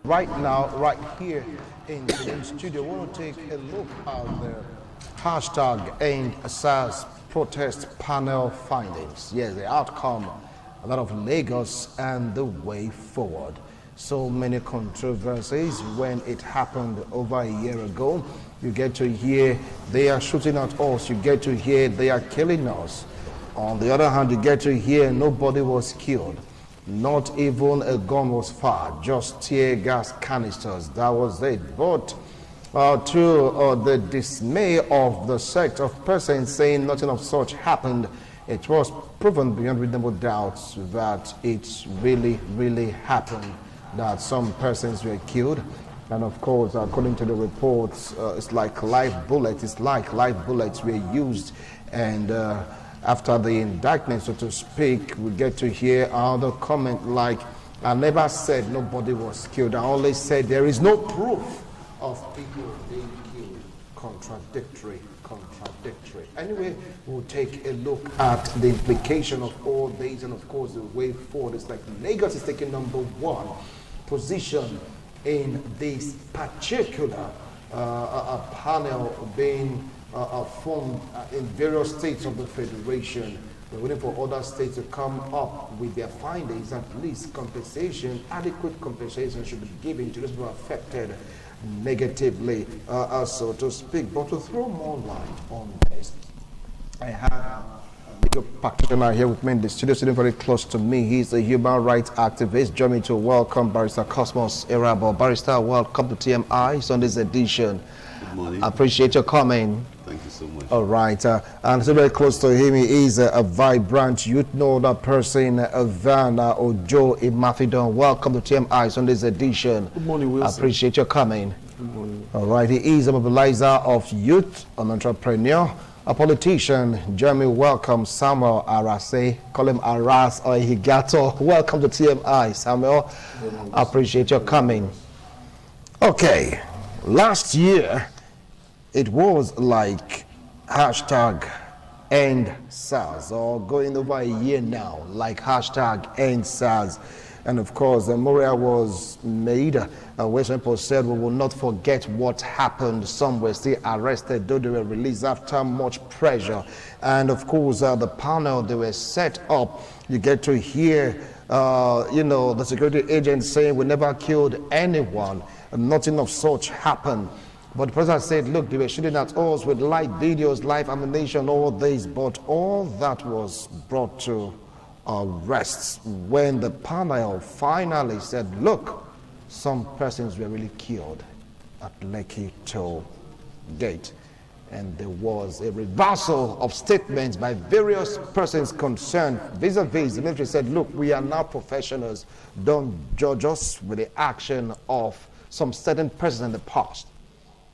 right now, right here in the studio, we want to take a look at the hashtag End SARS protest panel findings. Yes, the outcome, a lot of Lagos and the way forward. So many controversies when it happened over a year ago. You get to hear they are shooting at us. You get to hear they are killing us. On the other hand, you get to hear nobody was killed. Not even a gun was fired, just tear gas canisters. That was it. But to the dismay of the sect of persons saying nothing of such happened, it was proven beyond reasonable doubts that it really, really happened, that some persons were killed. And of course, according to the reports, it's like live bullets were used. And after the indictment, so to speak, we get to hear other comment like, I never said nobody was killed. I only said there is no proof of people being killed. Contradictory. Anyway, we'll take a look at the implication of all these and of course the way forward. It's like Lagos is taking number one position in this particular panel being formed in various states of the Federation. We're waiting for other states to come up with their findings. At least compensation, adequate compensation should be given to those who are affected negatively, so to speak. But to throw more light on this, I have a legal practitioner here with me in the studio, sitting very close to me. He's a human rights activist. Join me to welcome Barrister Cosmos Irabo. Barrister, welcome to TMI Sunday's edition. Good morning. I appreciate your coming. Thank you so much. All right, and so very close to him, he is a vibrant youth know that person, Vanna Ojo Imafidon. Welcome to TMI Sunday's edition. Good morning, Wilson. I appreciate your coming. Good morning. All right, he is a mobilizer of youth, an entrepreneur, a politician. Jeremy, welcome. Samuel Arase, call him Aras or Higato. Welcome to TMI, Samuel. I appreciate your coming. Okay, last year, it was like hashtag End SARS, or going over a year now, like hashtag End SARS. And of course, the memorial was made where some people said we will not forget what happened. Some were still arrested, though they were released after much pressure. And of course, the panel, they were set up. You get to hear, the security agents saying we never killed anyone. Nothing of such happened. But the president said, look, they were shooting at us with live videos, live ammunition, all this. But all that was brought to rest when the panel finally said, look, some persons were really killed at Lekki Toll Gate. And there was a reversal of statements by various persons concerned vis-a-vis. The military said, look, we are now professionals. Don't judge us with the action of some certain persons in the past.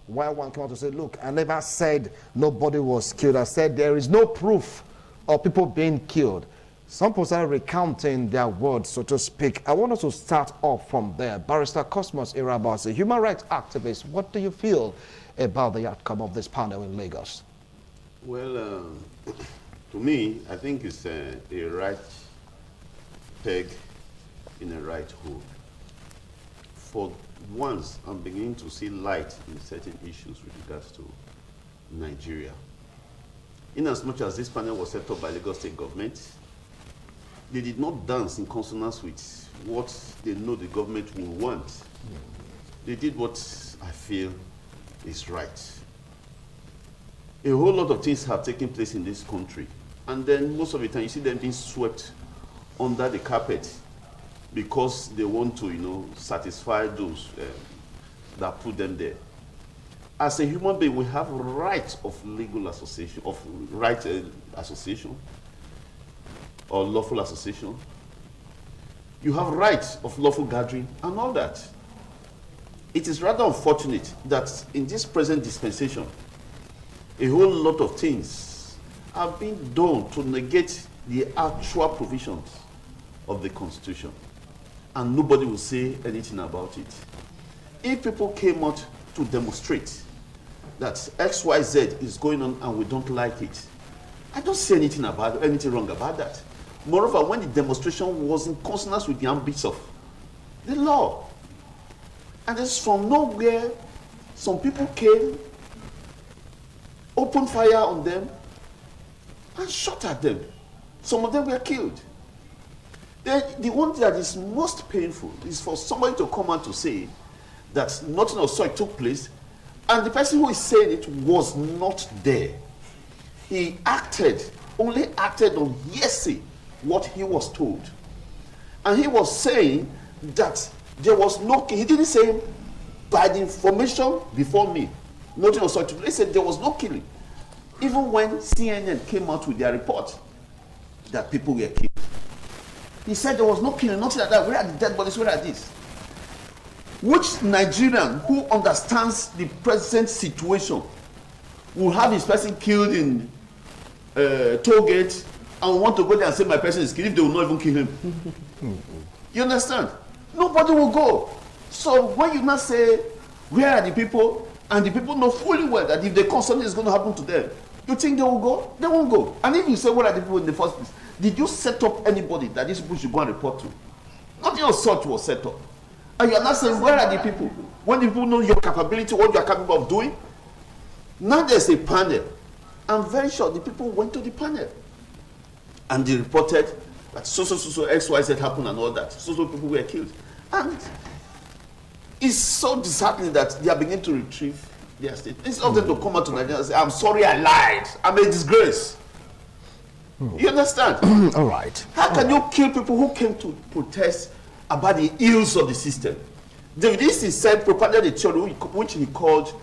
While one came out to say, look, I never said nobody was killed. I said there is no proof of people being killed. Some people are recounting their words, so to speak. I want us to start off from there. Barrister Cosmos Irabo, as a human rights activist, what do you feel about the outcome of this panel in Lagos? Well, to me, I think it's a right peg in a right hole. For once, I'm beginning to see light in certain issues with regards to Nigeria. In as much as this panel was set up by Lagos State government, they did not dance in consonance with what they know the government will want. They did what I feel is right. A whole lot of things have taken place in this country, and then most of the time you see them being swept under the carpet because they want to, satisfy those that put them there. As a human being, we have rights of legal association, of right association, or lawful association. You have rights of lawful gathering and all that. It is rather unfortunate that in this present dispensation, a whole lot of things have been done to negate the actual provisions of the Constitution, and nobody will say anything about it. If people came out to demonstrate that XYZ is going on and we don't like it, I don't see anything wrong about that. Moreover, when the demonstration was in consonance with the ambits of the law, And then from nowhere, some people came, opened fire on them, and shot at them. Some of them were killed. The one that is most painful is for somebody to come out to say that nothing of such took place, and the person who is saying it was not there. He only acted on hearsay what he was told. And he was saying that there was no, he didn't say by the information before me, nothing of such. He said there was no killing. Even when CNN came out with their report that people were killed, he said there was no killing, nothing like that. Where are the dead bodies? Where are these? Which Nigerian who understands the present situation will have his person killed in toll gate and want to go there and say my person is killed if they will not even kill him? You understand? Nobody will go. So when you now say, where are the people? And the people know fully well that if they come, something is going to happen to them. You think they will go? They won't go. And if you say, where are the people in the first place? Did you set up anybody that these people should go and report to? Nothing of such was set up. And you are not saying, where are the people? When the people know your capability, what you are capable of doing, now there's a panel. I'm very sure the people went to the panel. And they reported that so XYZ happened and all that. So people were killed. And it's so disheartening that they are beginning to retrieve their state. Instead of them to come out to Nigeria and say, I'm sorry I lied. I'm a disgrace. You understand? All right. How can you kill people who came to protest about the ills of the system? David Easton said, propagated a theory which he called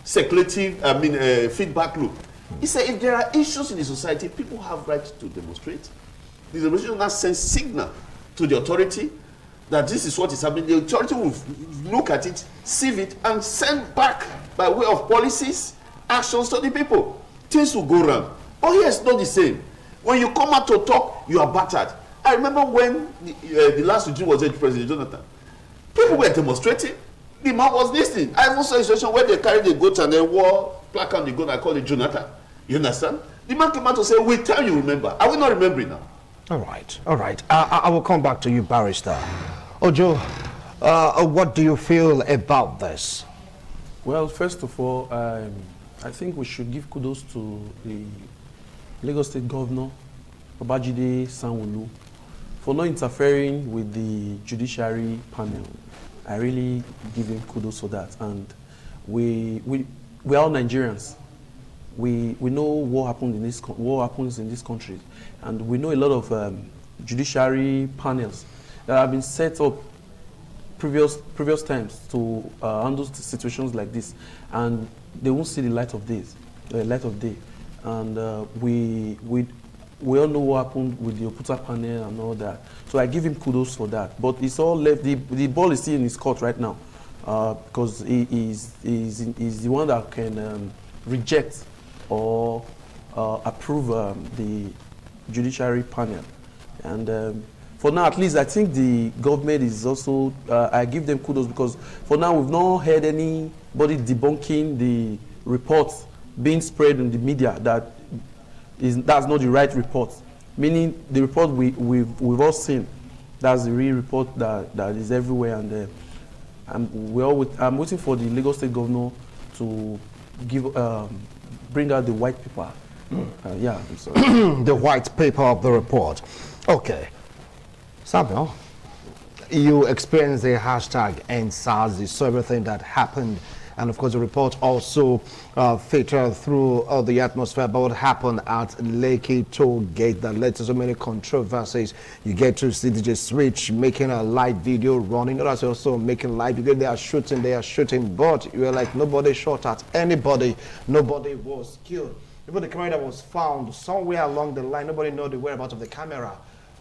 speculative, feedback loop. He said, if there are issues in the society, people have right to demonstrate. The demonstration now sends signal to the authority that this is what is happening. The authority will look at it, sieve it, and send back by way of policies, actions to the people. Things will go wrong. But here it's not the same. When you come out to talk, you are battered. I remember when the last regime was President Jonathan. People were demonstrating. The man was listening. I even saw a situation where they carried the goat and they wore plaque on the goat. I called it Jonathan. You understand? The man came out to say, wait till you remember. Are we not remembering now? All right, all right. I will come back to you, Barrister. Ojo, what do you feel about this? Well, first of all, I think we should give kudos to the Lagos State Governor, Babajide Sanwo-Olu, for not interfering with the judiciary panel. I really give him kudos for that. And we are all Nigerians. We know what happened in what happens in this country, and we know a lot of judiciary panels that have been set up previous times to handle situations like this, and they won't see the light of day. And we all know what happened with the Oputa panel and all that. So I give him kudos for that. But it's all left. The ball is still in his court right now, because he's the one that can reject or approve the judiciary panel. And for now, at least, I think the government is also, I give them kudos, because for now we've not heard anybody debunking the reports being spread in the media that's not the right report. Meaning the report we've all seen, that's the real report that is everywhere. And I'm waiting for the Lagos State Governor to bring out the white paper. Yeah, I'm sorry. The white paper of the report. Okay. Samuel, you experienced the hashtag #EndSARS, so everything that happened, and of course the report also filtered through the atmosphere about what happened at Lekki Toll Gate that led to so many controversies. You get to see DJ Switch making a live video running, others also making live video. They are shooting, but you were like, nobody shot at anybody, nobody was killed. Even the camera that was found somewhere along the line, nobody know the whereabouts of the camera.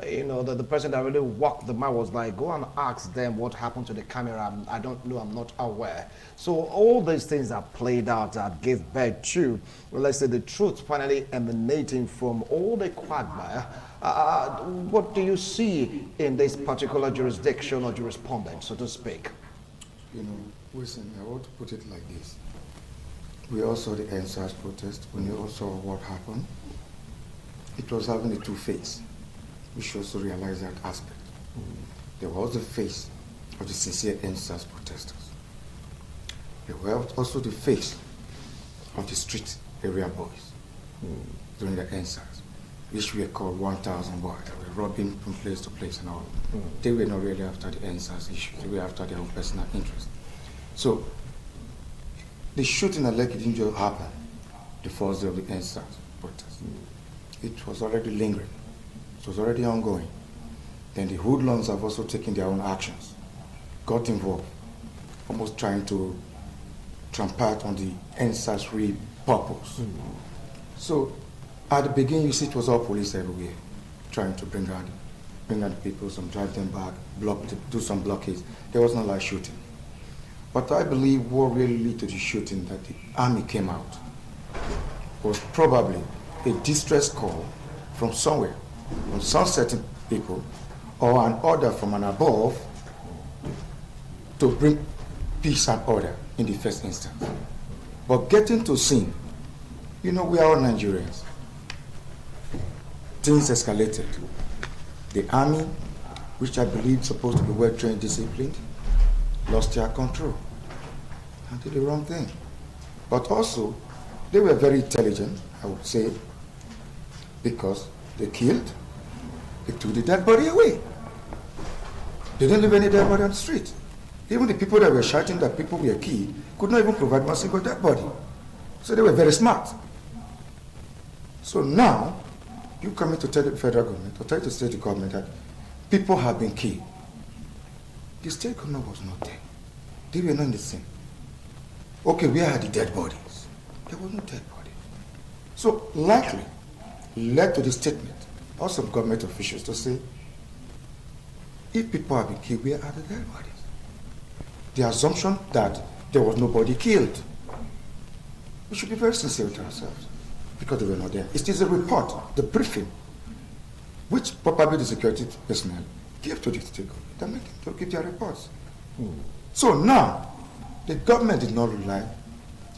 You know, the person that really walked the mile was like, go and ask them what happened to the camera. I don't know, I'm not aware. So all these things that played out that gave birth to, well, let's say, the truth finally emanating from all the quagmire. What do you see in this particular jurisdiction or jurisprudence, so to speak? You know, listen, I want to put it like this. We all saw the EndSARS protest. When you all saw what happened, it was having a two-face. We should also realize that aspect. There was a face of the sincere NSAS protesters. They were also the face of the street area boys during the NSAS, which were called 1,000 boys. They were robbing from place to place and all. They were not really after the NSAS issue. They were after their own personal interest. So the shooting at Lekki didn't just happen the first day of the NSAS protest. It was already lingering. It was already ongoing. Then the hoodlums have also taken their own actions, got involved, almost trying to trample on the NSAS real purpose. So at the beginning, you see it was all police everywhere, trying to bring out the people, some drive them back, do some blockades. There was no live shooting. But I believe what really led to the shooting that the army came out was probably a distress call from somewhere, from some certain people, or an order from an above to bring peace and order in the first instance. But getting to scene, we are all Nigerians. Things escalated. The army, which I believe is supposed to be well-trained, disciplined, lost their control and did the wrong thing. But also, they were very intelligent, I would say, because they killed, they took the dead body away. They didn't leave any dead body on the street. Even the people that were shouting that people were killed could not even provide one single dead body. So they were very smart. So now, you come in to tell the federal government, or tell the state government that people have been killed. The state government was not there. They were not in the scene. Okay, where are the dead bodies? There was no dead body. So likely led to the statement of some government officials to say, if people have been killed, where are the dead bodies? The assumption that there was nobody killed. We should be very sincere with ourselves because they were not there. It is a report, the briefing, which probably the security personnel gave to the state government. They made them to give their reports. So now, the government did not rely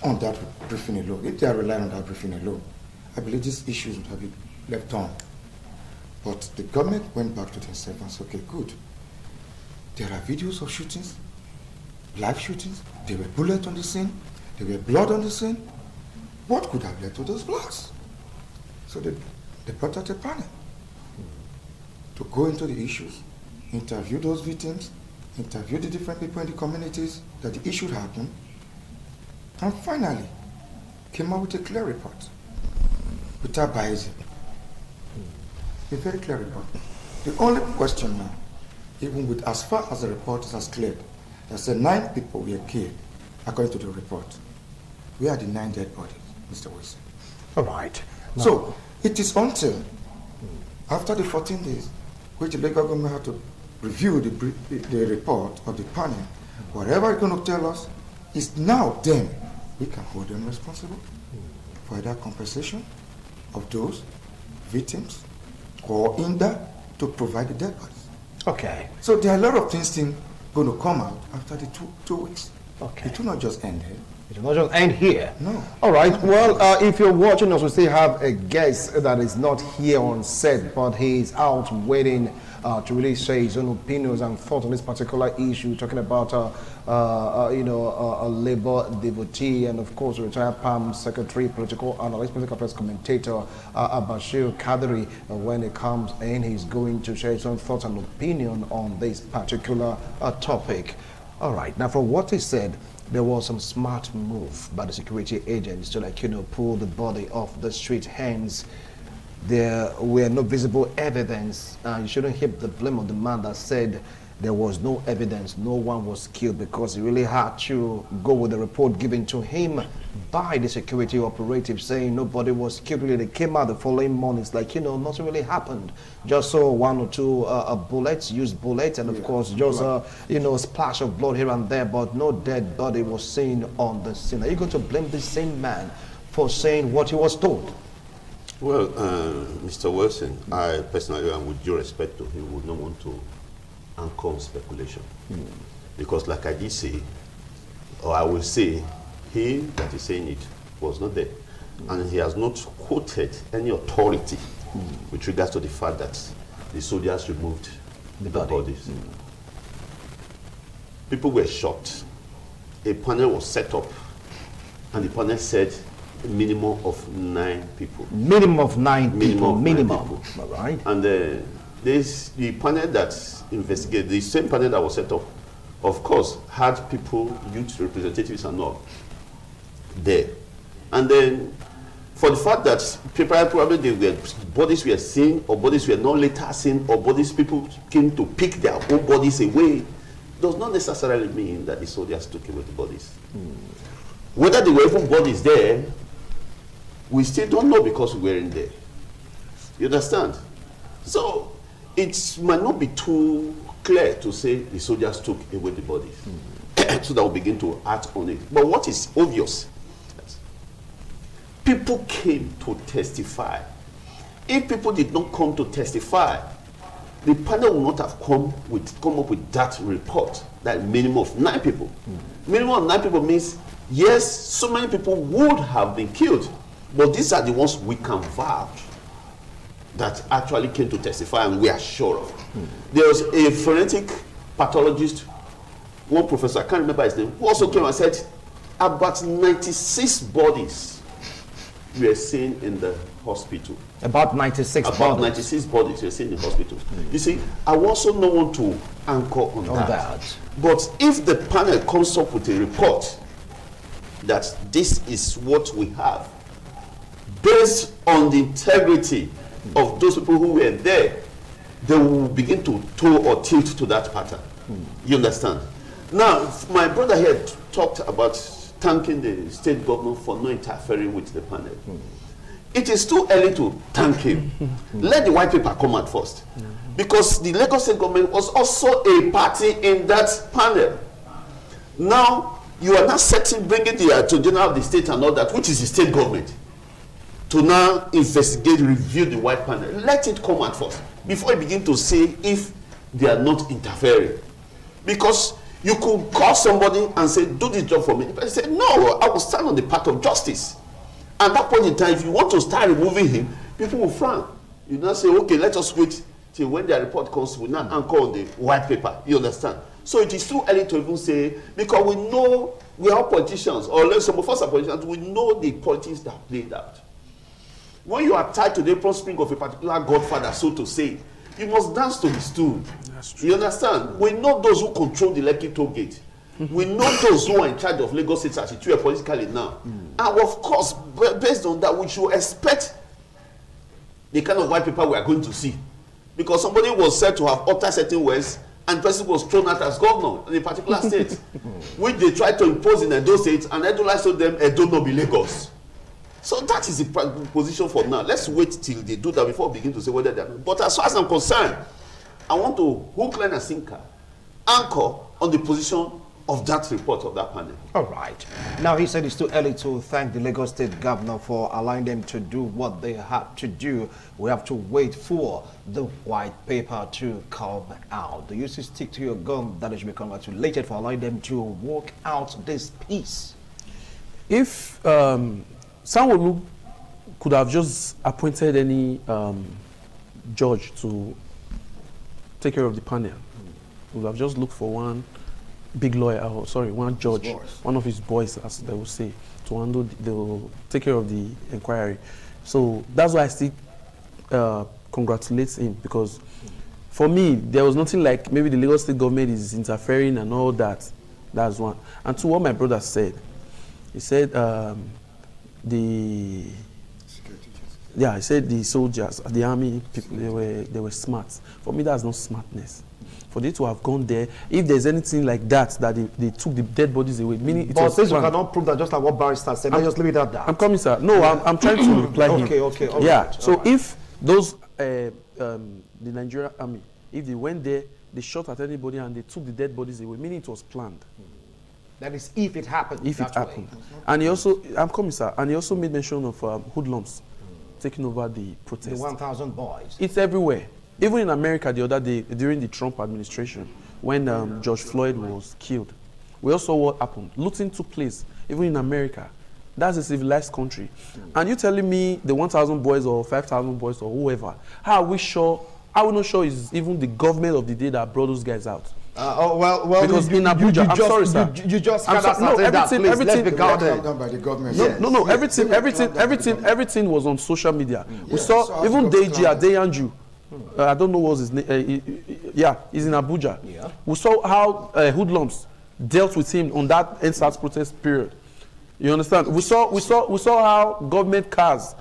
on that briefing alone. If they are relying on that briefing alone, I believe these issues would have been left on. But the government went back to themselves and said, okay, good. There are videos of shootings, live shootings. There were bullets on the scene. There were blood on the scene. What could have led to those bloods? So they brought out a panel to go into the issues, interview those victims, interview the different people in the communities that the issue happened, and finally came out with a clear report without biasing. A very clear report. The only question now, even with as far as the report is cleared, that said 9 people were killed according to the report. Where are the 9 dead bodies, Mr. Wilson? All right. Now, so it is until after the 14 days, which the local government had to review the report of the panel, whatever it's going to tell us is now then we can hold them responsible for either compensation of those victims or in that to provide the dead bodies. okay. So there are a lot of things going to come out after the two weeks. Okay. It will not just end there. It will not just end here. No. All right. Well, if you're watching us, we still have a guest that is not here on set, but he's out waiting to really say his own opinions and thoughts on this particular issue, talking about, a labor devotee and, of course, retired PAM secretary, political analyst, political press commentator, Bashir Kadri, when it comes in, he's going to share his own thoughts and opinion on this particular topic. All right. Now, from what he said, there was some smart move by the security agents to, pull the body off the street. Hence, there were no visible evidence. You shouldn't heap the blame on the man that said there was no evidence, no one was killed, because he really had to go with the report given to him by the security operative saying nobody was killed. Really, they came out the following morning. It's like, nothing really happened. Just saw 1 or 2 bullets, used bullets, and of course, just a splash of blood here and there, but no dead body was seen on the scene. Are you going to blame the same man for saying what he was told? Well, Mr. Wilson, I personally, and with due respect to him, would not want to anchor speculation. Because like I did say, or I will say, he that is saying it was not there. And he has not quoted any authority with regards to the fact that the soldiers removed the bodies. people were shocked. A panel was set up, and the panel said a minimum of 9 people. Minimum of 9 people. Minimum. People. All right. And the panel that investigated, the same panel that was set up, of course, had people, youth representatives and all, there. And then, for the fact that probably bodies were seen, or bodies were not later seen, or bodies people came to pick their own bodies away, does not necessarily mean that the soldiers took away the bodies. Whether there were even bodies there, we still don't know because we weren't there. You understand? So it might not be too clear to say the soldiers took away the bodies. So that we'll begin to act on it. But what is obvious, people came to testify. If people did not come to testify, the panel would not have come up with that report, that minimum of 9 people. Minimum of 9 people means, yes, so many people would have been killed, but these are the ones we can vouch that actually came to testify and we are sure of. There was a forensic pathologist, one professor, I can't remember his name, who also came and said about 96 bodies were seen in the hospital. About 96 bodies. About 96 bodies were seen in the hospital. You see, I also don't want to anchor on that. But if the panel comes up with a report that this is what we have, based on the integrity of those people who were there, they will begin to toe or tilt to that pattern. You understand? Now, my brother here talked about thanking the state governor for not interfering with the panel. It is too early to thank him. Let the white paper come out first. Because the Lagos state government was also a party in that panel. Now, you are not bringing the Attorney General of the state and all that, which is the state government, to now investigate, review the white panel. Let it come out first, before you begin to say if they are not interfering. Because you could call somebody and say, do this job for me. But they say, no, I will stand on the path of justice. At that point in time, if you want to start removing him, people will frown. You now say, okay, let us wait till when their report comes, we now anchor on the white paper. You understand? So it is too early to even say, because we know we are politicians, or let some of us are politicians, we know the politics that played out. When you are tied to the apron string of a particular godfather, so to say, you must dance to his tune. That's true. You understand? We know those who control the Lekki toll gate. We know those who are in charge of Lagos State as it were politically now. And of course, based on that, we should expect the kind of white paper we are going to see. Because somebody was said to have uttered certain words, and the person was thrown out as governor in a particular state, which they tried to impose in Edo State, and Edo told them, Edo no be Lagos. So that is the position for now. Let's wait till they do that before we begin to say whether they are. But as far as I'm concerned, I want to hook, line, and sinker, anchor on the position of that report of that panel. All right. Now, he said it's too early to thank the Lagos State governor for allowing them to do what they have to do. We have to wait for the white paper to come out. Do you still stick to your gun that is congratulated for allowing them to walk out this piece? If Sanwo-Olu could have just appointed any judge to take care of the panel, would have just looked for one big lawyer, or sorry, one judge, one of his boys, as they will say, to handle, they will take care of the inquiry. So that's why I still congratulate him, because for me, there was nothing like maybe the Lagos State government is interfering and all that. That's one. And to what my brother said, he said he said the soldiers, the army people, they were smart. For me, that's not smartness. For them to have gone there, if there's anything like that, they took the dead bodies away, meaning it was since you cannot prove that, just like what Barrister said, let's just leave it at that. I'm coming, sir. No, I'm trying to reply him. Okay. Yeah. Right, so if those, the Nigerian army, if they went there, they shot at anybody and they took the dead bodies away, meaning it was planned. That is, if it happened. If it happened. And he also, I'm coming, sir, and he also made mention of hoodlums taking over the protest. The 1,000 boys. It's everywhere. Even in America the other day, during the Trump administration, when George Floyd was killed, we also saw what happened. Looting took place, even in America. That's a civilized country. And you telling me the 1,000 boys or 5,000 boys or whoever, how are we not sure it's even the government of the day that brought those guys out? well, because in Abuja, I'm sorry, sir. You just I'm cannot no, say that, please. Let's be everything, guarded. Done by the government. no, everything was on social media. We saw even Deji Adeyanju. I don't know what's his name. He's in Abuja. Yeah. We saw how hoodlums dealt with him on that NSAS protest period. You understand? We saw how government cars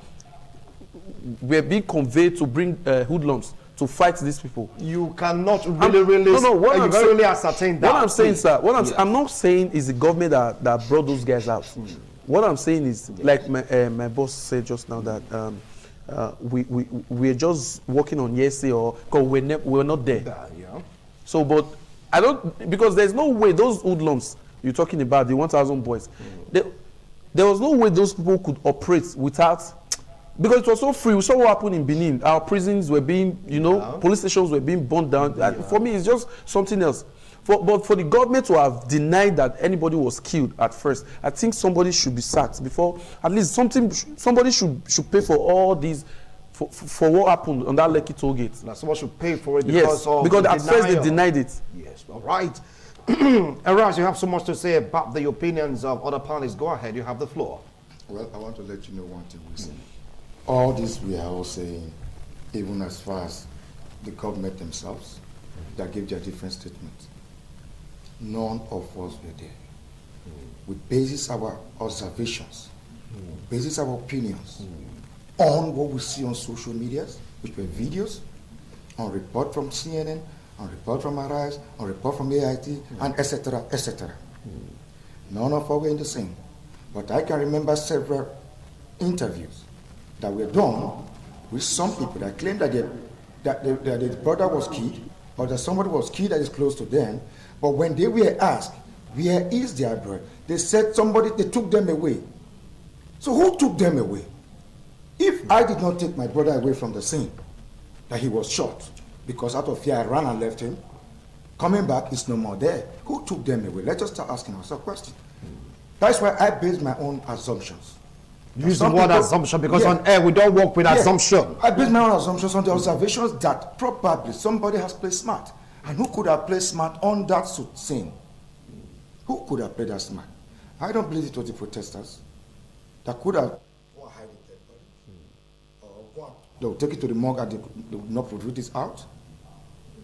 were being conveyed to bring hoodlums to fight these people. You cannot really ascertain that. What I'm saying, sir, I'm not saying is the government that brought those guys out. What I'm saying is, like my boss said just now, that we're just working on yesterday, or because we're not there. Yeah. So, but I don't, because there's no way those hoodlums you're talking about, the 1,000 boys, there was no way those people could operate without. Because it was so free. We saw what happened in Benin. Our prisons were being, police stations were being burned down. For me, it's just something else. But for the government to have denied that anybody was killed at first, I think somebody should be sacked before, at least somebody should pay for all these, for what happened on that Lekki toll gate. Now, someone should pay for it because at first they denied it. Yes, all right. Araz, you have so much to say about the opinions of other parties. Go ahead, you have the floor. Well, I want to let you know one thing, Wilson. All this we are all saying, even as far as the government themselves, that gave their different statements. None of us were there. We basis our observations, basis our opinions on what we see on social medias, which were videos, on report from CNN, on report from Arise, on report from AIT, and etc., etc. None of us were in the same. But I can remember several interviews that were done with some people that claimed that their brother was killed, or that somebody was killed that is close to them. But when they were asked, where is their brother? They said they took them away. So who took them away? If I did not take my brother away from the scene, that he was shot, because out of fear I ran and left him, coming back, he's no more there. Who took them away? Let's just start asking ourselves questions. That's why I base my own assumptions. Use the word assumption because on air we don't work with assumption. I base my own assumptions on the observations that probably somebody has played smart. And who could have played smart on that scene? Who could have played that smart? I don't believe it was the protesters that could have hide it, or they'll take it to the morgue and they will not put this out.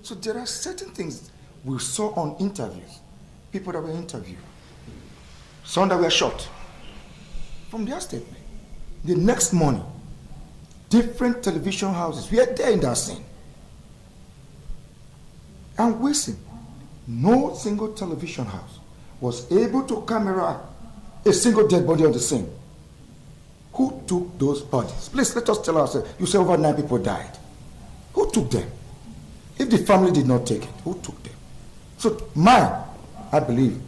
So there are certain things we saw on interviews, people that were interviewed, some that were shot, from their statement. The next morning, different television houses were there in that scene. And listen, no single television house was able to camera a single dead body on the scene. Who took those bodies? Please let us tell ourselves. You say over 9 people died. Who took them? If the family did not take it, who took them? So I believe,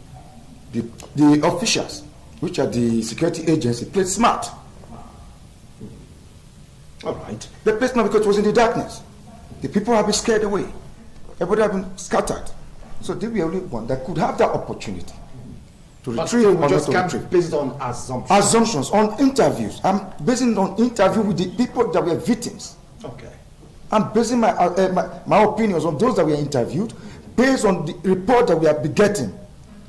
the officials, which are the security agency, played smart. All right. They played smart because it was in the darkness. The people have been scared away. Everybody have been scattered. So they were the only one that could have that opportunity to retrieve or not to retrieve. Based on assumptions. Assumptions, on interviews. I'm basing it on interview with the people that were victims. Okay. I'm basing my opinions on those that were interviewed, based on the report that we have been getting.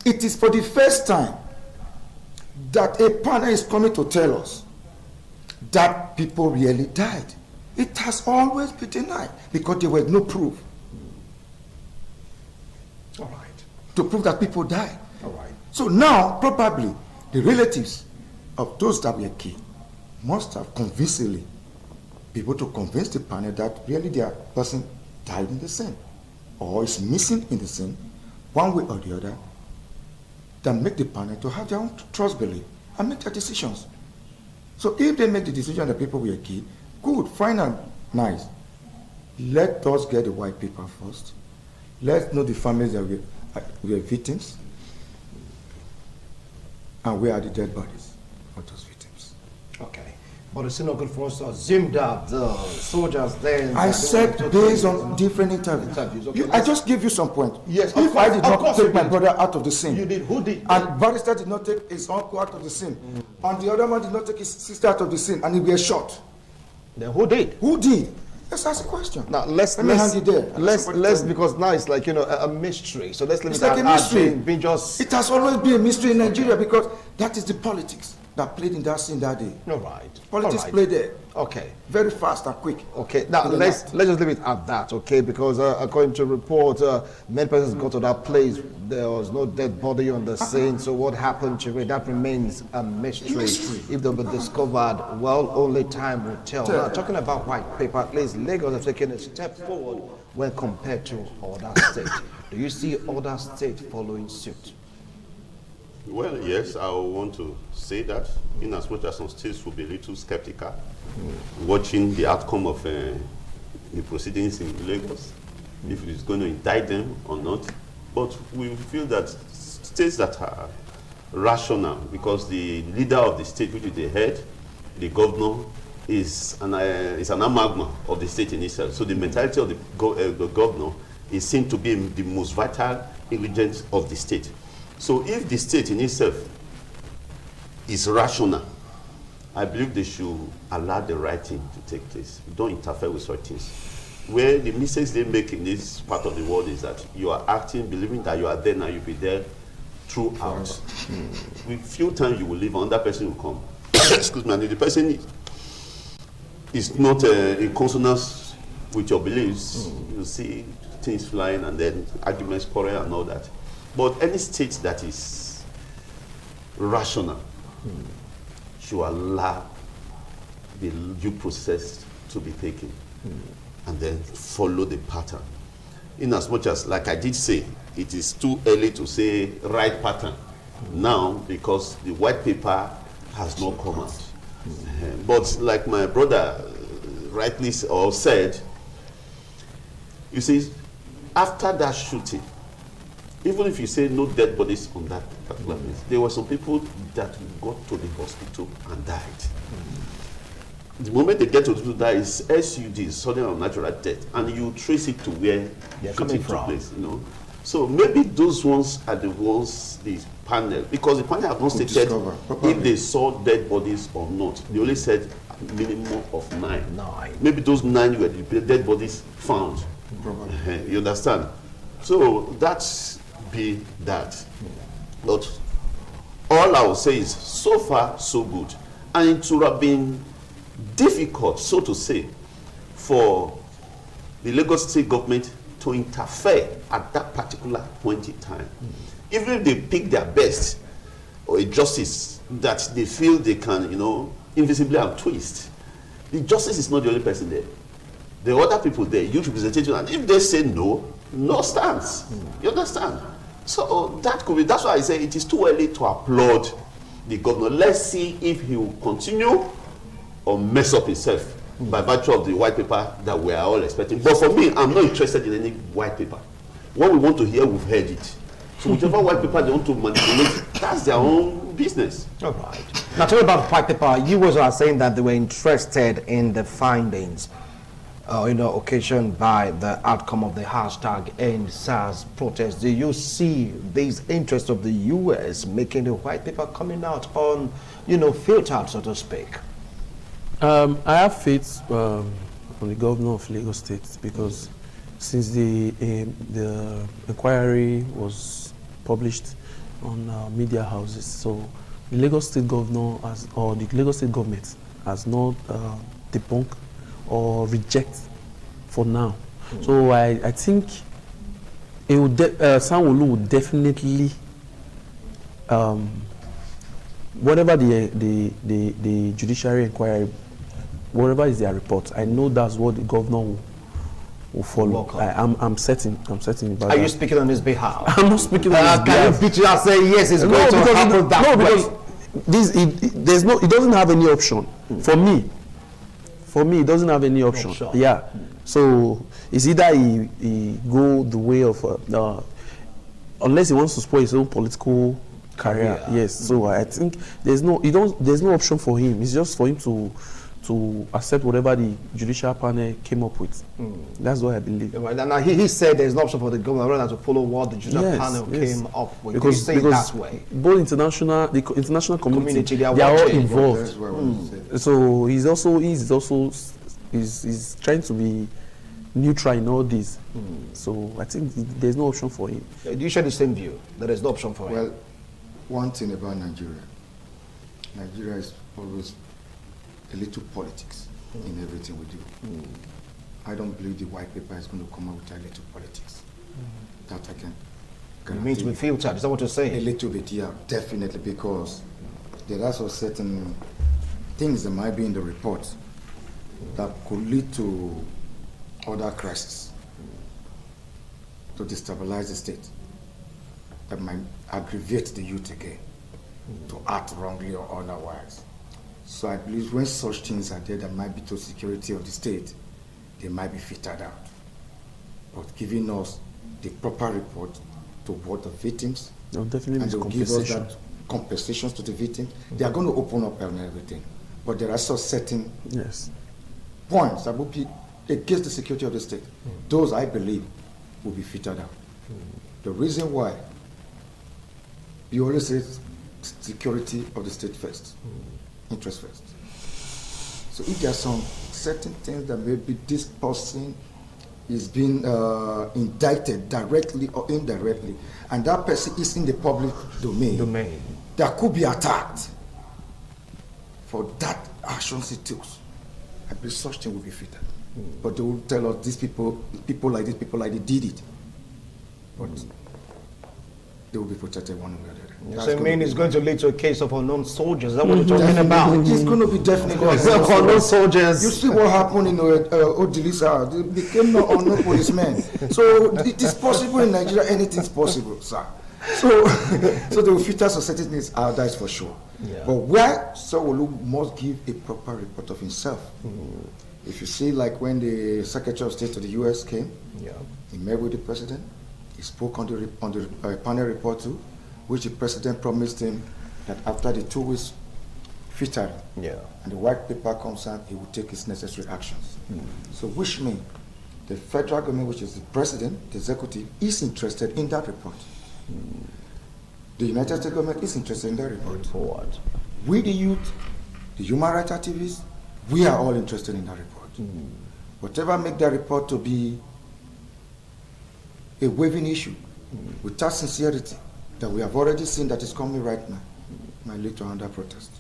It is for the first time that a panel is coming to tell us that people really died. It has always been denied because there was no proof. All right. To prove that people died. All right. So now, probably, the relatives of those that were killed must have convincingly been able to convince the panel that really their person died in the scene or is missing in the scene, one way or the other, that make the panel to have their own trust belief and make their decisions. So if they make the decision that people were killed, good, fine and nice. Let us get the white paper first. Let's know the families that were victims and where are the dead bodies of those victims. Okay. But it's not good for us to assume that the soldiers then... I said based on different interviews. Okay. I just give you some point. Yes, if I did not take my brother out of the scene. You did. Who did? And Barrister did not take his uncle out of the scene. And the other man did not take his sister out of the scene and he was shot. Then who did? Who did? Let's ask a question. Now let's Let me hand you there. Let's because now it's like a mystery. So let's leave It's it like at a mystery. being just. It has always been a mystery in Nigeria because that is the politics that played in that scene that day. All right. Politics All right. played there. Okay. Very fast and quick. Okay, now let's just leave it at that, okay? Because according to report, many persons got to that place. There was no dead body on the scene. So what happened to it? That remains a mystery. If they'll be discovered, well, only time will tell. Now, talking about white paper, at least Lagos have taken a step forward when compared to other states. Do you see other states following suit? Well, yes, I want to say that, in as much as some states will be a little skeptical, watching the outcome of the proceedings in Lagos, if it's going to indict them or not. But we feel that states that are rational, because the leader of the state, which is the head, the governor, is an amalgam of the state in itself. So the mentality of the governor is seen to be the most vital ingredient of the state. So if the state in itself is rational, I believe they should allow the right thing to take place. Don't interfere with such things. Where the mistakes they make in this part of the world is that you are acting, believing that you are there now, you'll be there throughout. With few times you will leave, another person will come. Excuse me, and if the person is not in consonance with your beliefs, you see things flying and then arguments, quarrel and all that. But any state that is rational should allow the due process to be taken and then follow the pattern. In as much as, like I did say, it is too early to say right pattern now because the white paper has not come out. But like my brother rightly said, you see, after that shooting, even if you say no dead bodies on that particular place, there were some people that got to the hospital and died. The moment they get to the hospital, that is SUD, sudden or natural death, and you trace it to where shooting took place. You know, so maybe those ones are the ones the panel, because the panel have not stated if they saw dead bodies or not. They only said minimum of 9. Maybe those 9 were the dead bodies found. You understand? So that's be that. But all I will say is so far so good, and it would have been difficult, so to say, for the Lagos State government to interfere at that particular point in time. Even if they pick their best or a justice that they feel they can, you know, invisibly twist, the justice is not the only person there. There are other people there, youth representation, and if they say no, no stands. You understand? So that could be, that's why I say it is too early to applaud the governor. Let's see if he will continue or mess up himself by virtue of the white paper that we are all expecting. But for me, I'm not interested in any white paper. What we want to hear, we've heard it. So whichever white paper they want to manipulate, that's their own business. All right. Now talking about white paper, you guys are saying that they were interested in the findings occasioned by the outcome of the #EndSARS protest. Do you see these interests of the U.S. making the white paper coming out on, filtered, so to speak? I have faith on the governor of Lagos State because since the inquiry was published on media houses, so the Lagos State governor the Lagos State government has not debunked or reject for now. So I think it would Sanwo-Olu would definitely whatever the judiciary inquiry, whatever is their report, I know that's what the governor will follow. I'm certain about Are you speaking on his behalf? I'm not speaking on his behalf. Can you picture and say yes, it's going to happen that way? Because it doesn't have any option. For me, it doesn't have any option. Yeah. So it's either he go the way of unless he wants to spoil his own political career. Yes. So I think there's no option for him. It's just for him to accept whatever the judicial panel came up with. That's what I believe. Now he said there's no option for the government rather than to follow what the judicial panel came up with. Because that way. Both the international community they are all involved. So he's also is trying to be neutral in all this. So I think there's no option for him. Do you share the same view? There is no option for him? Well, one thing about Nigeria is always a little politics in everything we do. I don't believe the white paper is going to come out with a little politics. That I can You mean to be filtered? Is that what you're saying? A little bit, yeah, definitely, because there are also certain things that might be in the report that could lead to other crises, to destabilize the state, that might aggravate the youth again, to act wrongly or otherwise. So I believe when such things are there that might be to security of the state, they might be filtered out. But giving us the proper report to what the victims, No, definitely and with they'll give us compensation. that compensations to the victims. They are going to open up and everything. But there are also certain Yes. points that will be against the security of the state. Those, I believe, will be filtered out. The reason why you always say security of the state first, interest first. So if there are some certain things that maybe this person is being indicted directly or indirectly, and that person is in the public domain, that could be attacked for that actions it took. I believe such thing will be filtered. But they will tell us these people like this, people like they did it. But they will be protected one way or the other. So I mean it's going to lead to a case of unknown soldiers. Is that what you're talking about? It's going to be definitely Unknown soldiers. You see what happened in Odilisa? They became not unknown policemen. So it is possible in Nigeria, anything's possible, sir. So they will filter certain things out, that is for sure. Yeah. But where Sanwo-Olu must give a proper report of himself. If you see, like when the Secretary of State to the US came, he met with the president, he spoke on the panel report too, which the president promised him that after the 2 weeks filtering, and the white paper comes out, he will take his necessary actions. So which means the federal government, which is the president, the executive, is interested in that report. The United States government is interested in that report. We, the youth, the human rights activists, we are all interested in that report. Whatever make that report to be a waving issue, without sincerity, that we have already seen that is coming right now, might lead to another protest.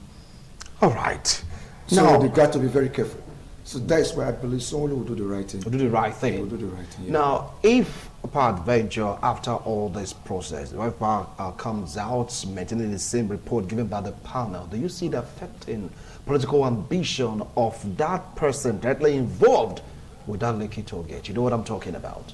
All right. So they got to be very careful. So that is why I believe someone will do the right thing. Will do the right thing. Will do the right thing. Yeah. Now, if peradventure, after all this process, the white paper comes out maintaining the same report given by the panel, do you see it affecting political ambition of that person directly involved with that Lekki toll gate? You know what I'm talking about?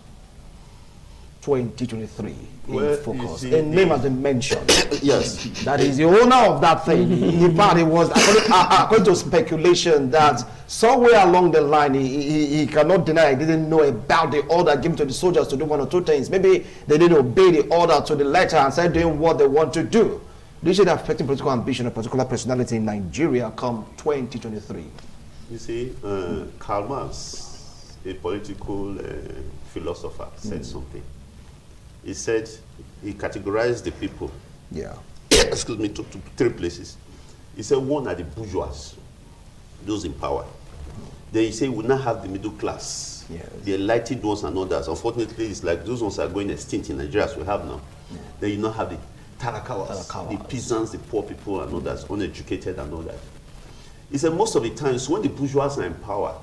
2023 in focus. A name has been mentioned. Yes. That is the owner of that thing. In fact, it was according to speculation that somewhere along the line he cannot deny he didn't know about the order given to the soldiers to do one or two things. Maybe they didn't obey the order to the letter and started doing what they want to do. This is affecting political ambition of particular personality in Nigeria come 2023. You see, Karl Marx, a political philosopher, said something. He said he categorized the people, excuse me, to 3 places. He said one are the bourgeois, those in power. Then he said we now have the middle class, the enlightened ones and others. Unfortunately, it's like those ones are going extinct in Nigeria as we have now. Then you now have the Talakawas, the peasants, the poor people and others, uneducated and all that. He said most of the times when the bourgeois are in power,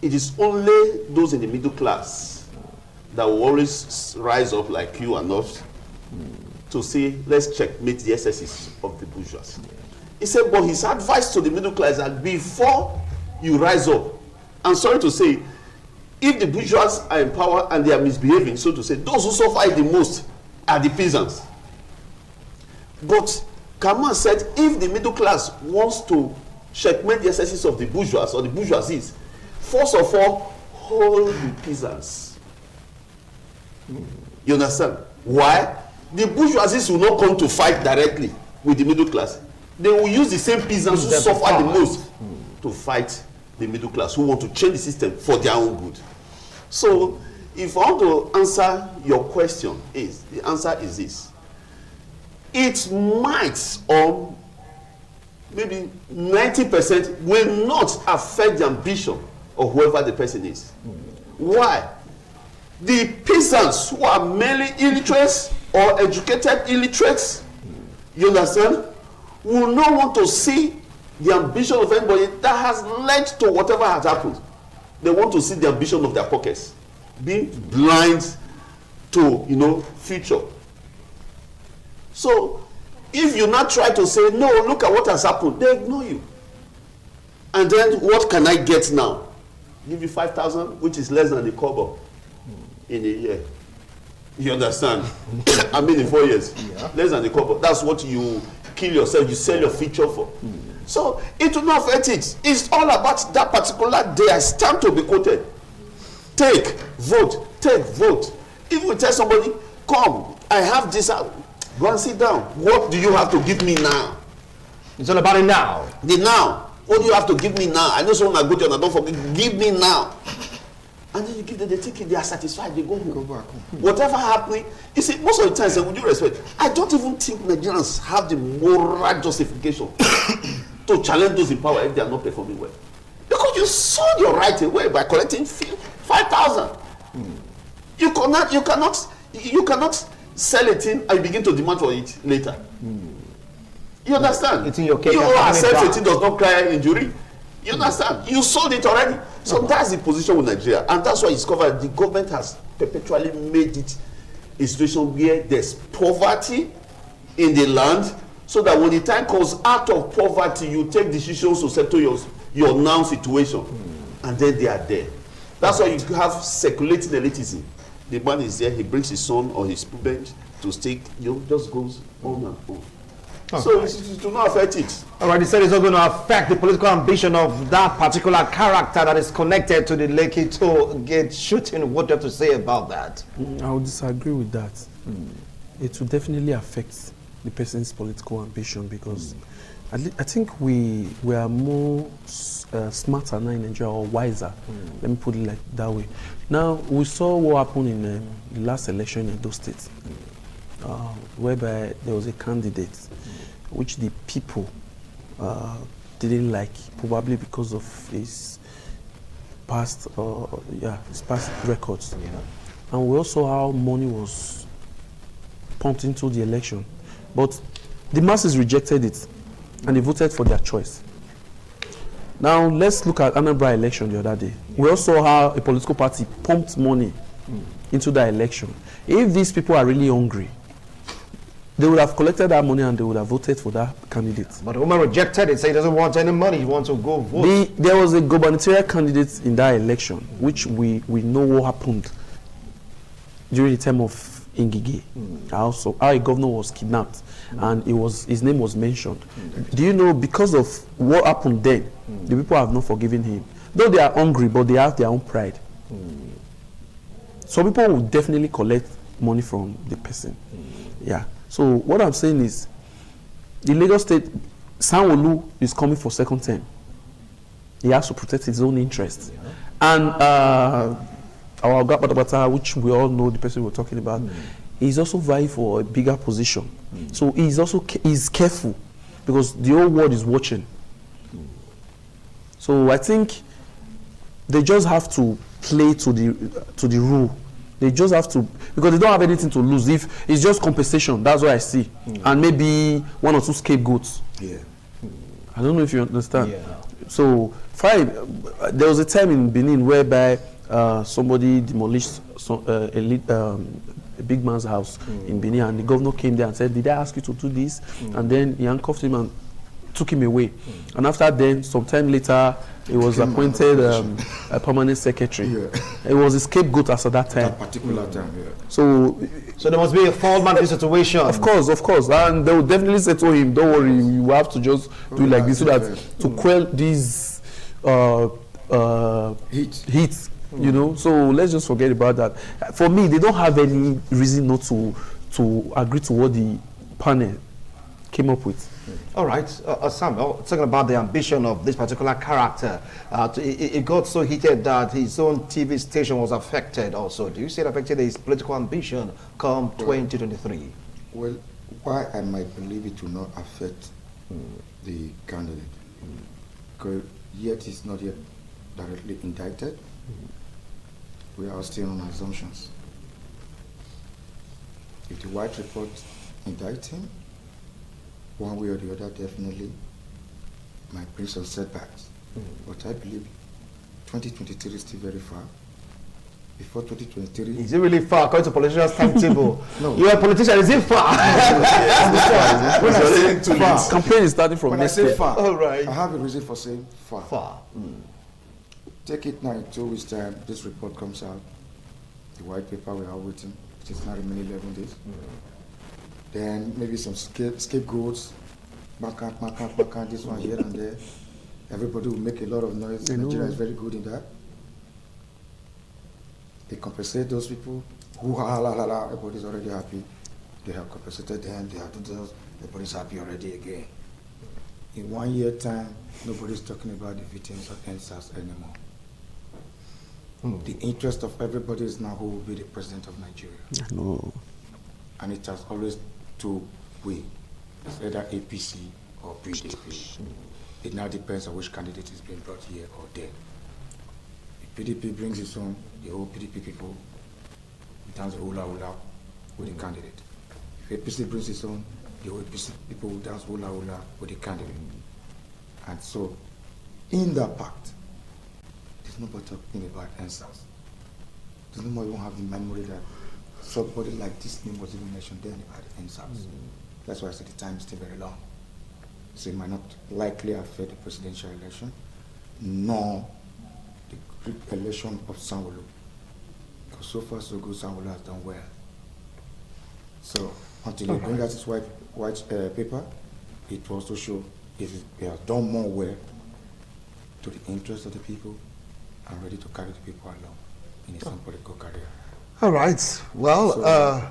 it is only those in the middle class that will always rise up like you and us to say, let's checkmate the excesses of the bourgeois. He said, but his advice to the middle class is that before you rise up, I'm sorry to say, if the bourgeois are in power and they are misbehaving, so to say, those who suffer the most are the peasants. But Kamal said, if the middle class wants to checkmate the excesses of the bourgeois or the bourgeoisies, first of all, hold the peasants. You understand? Why? The bourgeoisies will not come to fight directly with the middle class. They will use the same peasants who suffer the most to fight the middle class, who want to change the system for their own good. So, if I want to answer your question, the answer is this. It might, or maybe 90% will not affect the ambition or whoever the person is. Why? The peasants who are mainly illiterates or educated illiterates, you understand, will not want to see the ambition of anybody that has led to whatever has happened. They want to see the ambition of their pockets, being blind to, future. So, if you not try to say, no, look at what has happened, they ignore you. And then, what can I get now? Give you 5,000, which is less than the kobo in a year. You understand? I mean, in 4 years, less than the kobo. That's what you kill yourself, you sell your future for. So, it will not affect it. It's all about that particular day. It's time to be quoted. Take, vote, take, vote. If you tell somebody, come, I have this, go and sit down. What do you have to give me now? It's all about it now. The now. What do you have to give me now? I know someone are good and I don't forget. Give me now. And then you give them, they take it, they are satisfied, they go home. Go back home. Whatever happening, you see, most of the time, with due respect, I don't even think Nigerians have the moral justification to challenge those in power if they are not performing well. Because you sold your right away by collecting 5,000. You cannot sell it in and you begin to demand for it later. You understand? It's in your case. You accept it does not cry injury. You understand? You sold it already. So that's the position with Nigeria. And that's why it's covered. The government has perpetually made it a situation where there's poverty in the land, so that when the time comes out of poverty, you take decisions to settle your now situation. And then they are there. That's why you have circulating elitism. The man is there, he brings his son or his student to stake, just goes on and on. So it will not affect it. All right, he said it's not going to affect the political ambition of that particular character that is connected to the Lekki Toll Gate shooting. What do you have to say about that? I would disagree with that. It will definitely affect the person's political ambition, because I think we are more smarter now in Nigeria, or wiser. Let me put it like that way. Now, we saw what happened in the last election in those states, whereby there was a candidate which the people didn't like, probably because of his past records. And we also saw how money was pumped into the election, but the masses rejected it and they voted for their choice. Now let's look at Anambra election the other day. We also saw how a political party pumped money into the election. If these people are really hungry, they would have collected that money and they would have voted for that candidate. But the woman rejected it, said he doesn't want any money, he wants to go vote. There was a gubernatorial candidate in that election, which we know what happened during the time of Ngige. Also, how a governor was kidnapped and his name was mentioned. Do you know, because of what happened then, the people have not forgiven him. Though they are hungry, but they have their own pride. So people will definitely collect money from the person. Yeah. So what I'm saying is, the Lagos State, Sanwo-Olu is coming for second term. He has to protect his own interests. And our Oga, which we all know the person we're talking about, he's also vying for a bigger position. So he's careful, because the whole world is watching. So I think they just have to play to the rule. They just have to, because they don't have anything to lose. If it's just compensation, that's what I see. And maybe one or two scapegoats. I don't know if you understand. So there was a time in Benin whereby somebody demolished a big man's house in Benin, and the governor came there and said, did I ask you to do this? And then he handcuffed him and took him away. And after then, sometime later, he was appointed a permanent secretary. It was a scapegoat as at that time. That particular time, So there must be a fall man in this situation. Of course. And they will definitely say to him, don't worry, you have to just do like this, so that to quell these heat. So let's just forget about that. For me, they don't have any reason not to agree to what the panel came up with. All right, Sam, talking about the ambition of this particular character, it got so heated that his own TV station was affected also. Do you see it affected his political ambition come 2023? Well, why I might believe it will not affect the candidate, because yet it's not yet directly indicted, we are still on assumptions. If the white report indict him, one way or the other, definitely might bring some setbacks. But I believe 2023 is still very far. Before 2023, Is it really far according to politicians' timetable? No. You're a politician, is it far? when I say far, Campaign is starting from when I next say year. far, All right. I have a reason for saying far. Far. Take it now in 2 weeks' time, this report comes out. The white paper we are waiting, which is not remaining 11 days. Then maybe some scapegoats, back, this one here and there. Everybody will make a lot of noise. Nigeria is very good in that. They compensate those people. Everybody's already happy. They have compensated them. They have done those. Everybody's happy already again. In 1 year time, nobody's talking about the victims of NSAS anymore. The interest of everybody is now who will be the president of Nigeria. No. And it has always two ways. It's either APC or PDP. It now depends on which candidate is being brought here or there. If PDP brings its own, the whole PDP people dance hula with the candidate. If APC brings its own, the whole APC people will dance hula with the candidate. And so, in that pact, there's nobody talking about answers. There's no more even have the memory that somebody like this name was even mentioned then about the answers. That's why I said the time is still very long. So it might not likely affect the presidential election, nor the election of Sanwo-Olu. Because so far so good, Sanwo-Olu has done well. So until he brings out his white paper, it will also show if he has done more well to the interest of the people and ready to carry the people along in his own political career. All right. Well, So,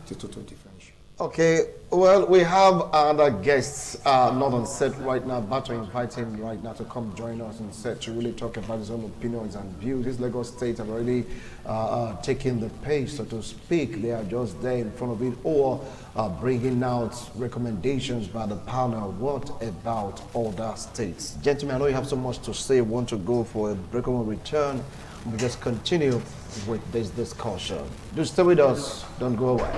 it's a total different issue. okay. Well, we have other guests not on set right now, but to invite him right now to come join us on set to really talk about his own opinions and views. His Lagos State have already taken the pace, so to speak. They are just there in front of it, or bringing out recommendations by the panel. What about other states? Gentlemen, I know you have so much to say. Want to go for a break and we'll return. We'll just continue with this discussion. Do stay with us. Don't go away.